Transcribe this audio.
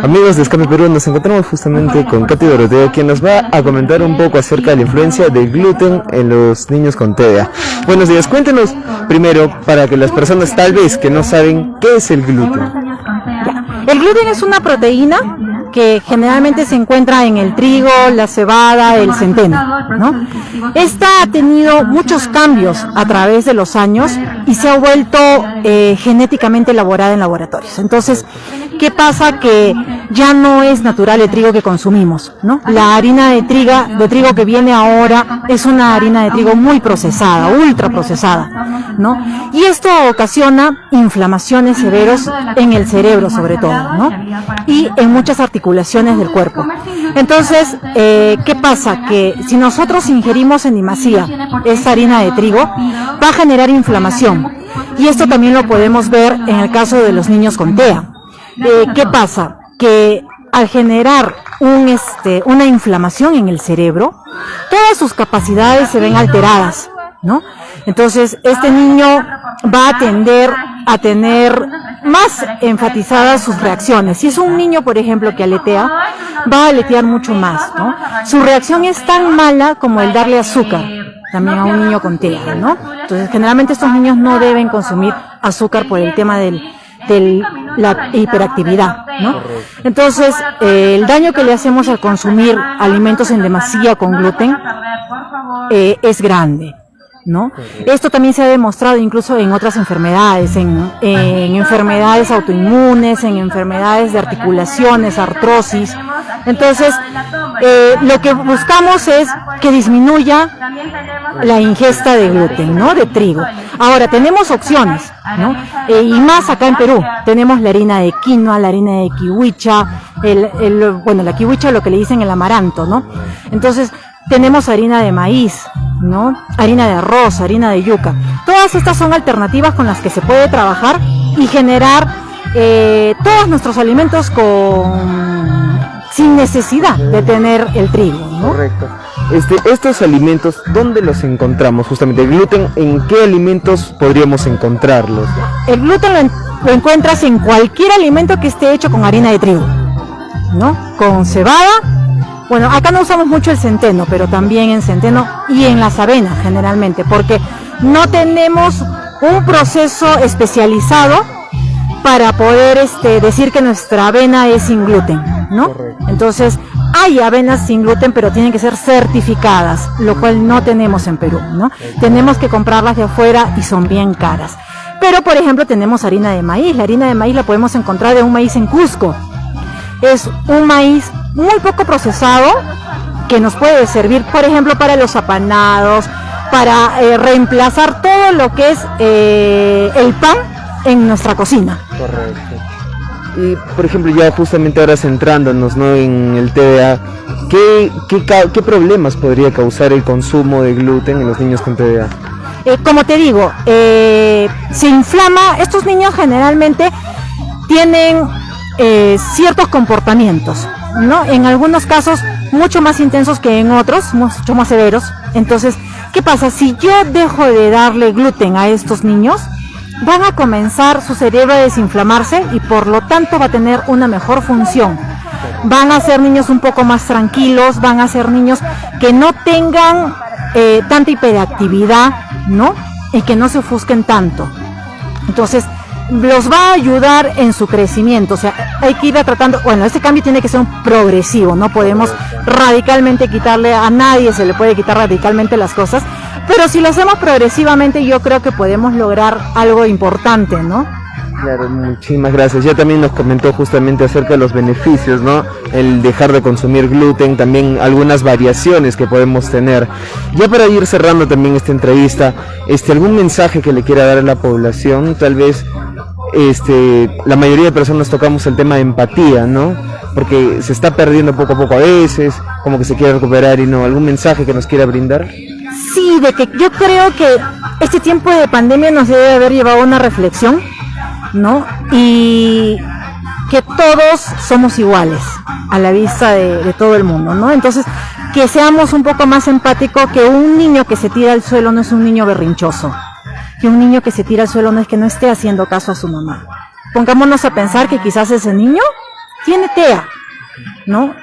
Amigos de Escape Perú, nos encontramos justamente con Katy Doroteo, quien nos va a comentar un poco acerca de la influencia del gluten en los niños con TDA. Buenos días, cuéntenos primero, para que las personas tal vez que no saben, ¿qué es el gluten? El gluten es una proteína que generalmente se encuentra en el trigo, la cebada, el centeno, ¿no? Esta ha tenido muchos cambios a través de los años y se ha vuelto genéticamente elaborada en laboratorios. Entonces, ¿qué pasa? Que ya no es natural el trigo que consumimos, ¿no? La harina de trigo que viene ahora es una harina de trigo muy procesada, ultra procesada, ¿no? Y esto ocasiona inflamaciones severas en el cerebro sobre todo, ¿no? Y en muchas articulaciones del cuerpo. Entonces, ¿qué pasa? Que si nosotros ingerimos en demasía esta harina de trigo, va a generar inflamación. Y esto también lo podemos ver en el caso de los niños con TEA. ¿Qué pasa? Que al generar una inflamación en el cerebro, todas sus capacidades se ven alteradas, ¿no? Entonces, este niño va a tender a tener más enfatizadas sus reacciones. Si es un niño, por ejemplo, que aletea, va a aletear mucho más, ¿no? Su reacción es tan mala como el darle azúcar también a un niño con TEA, ¿no? Entonces, generalmente estos niños no deben consumir azúcar por el tema de la hiperactividad, ¿no? Entonces, el daño que le hacemos al consumir alimentos en demasía con gluten es grande, ¿no? Esto también se ha demostrado incluso en otras enfermedades, en enfermedades autoinmunes, en enfermedades de articulaciones, artrosis. Entonces, lo que buscamos es que disminuya la ingesta de gluten, ¿no? De trigo. Ahora, tenemos opciones, ¿no? Y más acá en Perú. Tenemos la harina de quinoa, la harina de kiwicha, la kiwicha, lo que le dicen el amaranto, ¿no? Entonces, tenemos harina de maíz, ¿no? Harina de arroz, harina de yuca. Todas estas son alternativas con las que se puede trabajar y generar todos nuestros alimentos sin necesidad de tener el trigo, ¿no? Correcto. Estos alimentos, ¿dónde los encontramos justamente? ¿El gluten en qué alimentos podríamos encontrarlos? El gluten lo encuentras en cualquier alimento que esté hecho con harina de trigo, ¿no? Con cebada. Bueno, acá no usamos mucho el centeno, pero también en centeno y en las avenas generalmente, porque no tenemos un proceso especializado para poder decir que nuestra avena es sin gluten, ¿no? Correcto. Entonces, hay avenas sin gluten, pero tienen que ser certificadas, lo cual no tenemos en Perú, ¿no? Tenemos que comprarlas de afuera y son bien caras. Pero, por ejemplo, tenemos harina de maíz. La harina de maíz la podemos encontrar de un maíz en Cusco. Es un maíz muy poco procesado que nos puede servir, por ejemplo, para los apanados, para reemplazar todo lo que es el pan en nuestra cocina. Correcto. Y, por ejemplo, ya justamente ahora centrándonos, ¿no?, en el TDA, ¿qué problemas podría causar el consumo de gluten en los niños con TDA? Como te digo, se inflama. Estos niños generalmente tienen ciertos comportamientos, ¿no? En algunos casos mucho más intensos que en otros, mucho más severos. Entonces, ¿qué pasa? Si yo dejo de darle gluten a estos niños, van a comenzar su cerebro a desinflamarse y por lo tanto va a tener una mejor función. Van a ser niños un poco más tranquilos, van a ser niños que no tengan tanta hiperactividad, ¿no? Y que no se ofusquen tanto. Entonces, los va a ayudar en su crecimiento. O sea, hay que ir tratando, este cambio tiene que ser un progresivo, no podemos radicalmente quitarle, a nadie se le puede quitar radicalmente las cosas, pero si lo hacemos progresivamente yo creo que podemos lograr algo importante, ¿no? Claro, muchísimas gracias. Ya también nos comentó justamente acerca de los beneficios, ¿no? El dejar de consumir gluten, también algunas variaciones que podemos tener. Ya para ir cerrando también esta entrevista, ¿algún mensaje que le quiera dar a la población? Tal vez la mayoría de personas tocamos el tema de empatía, ¿no? Porque se está perdiendo poco a poco a veces, como que se quiere recuperar y no. ¿Algún mensaje que nos quiera brindar? Sí, de que yo creo que este tiempo de pandemia nos debe haber llevado a una reflexión, ¿no? Y que todos somos iguales a la vista de todo el mundo, ¿no? Entonces, que seamos un poco más empáticos, que un niño que se tira al suelo no es un niño berrinchoso, que un niño que se tira al suelo no es que no esté haciendo caso a su mamá. Pongámonos a pensar que quizás ese niño tiene TEA, ¿no?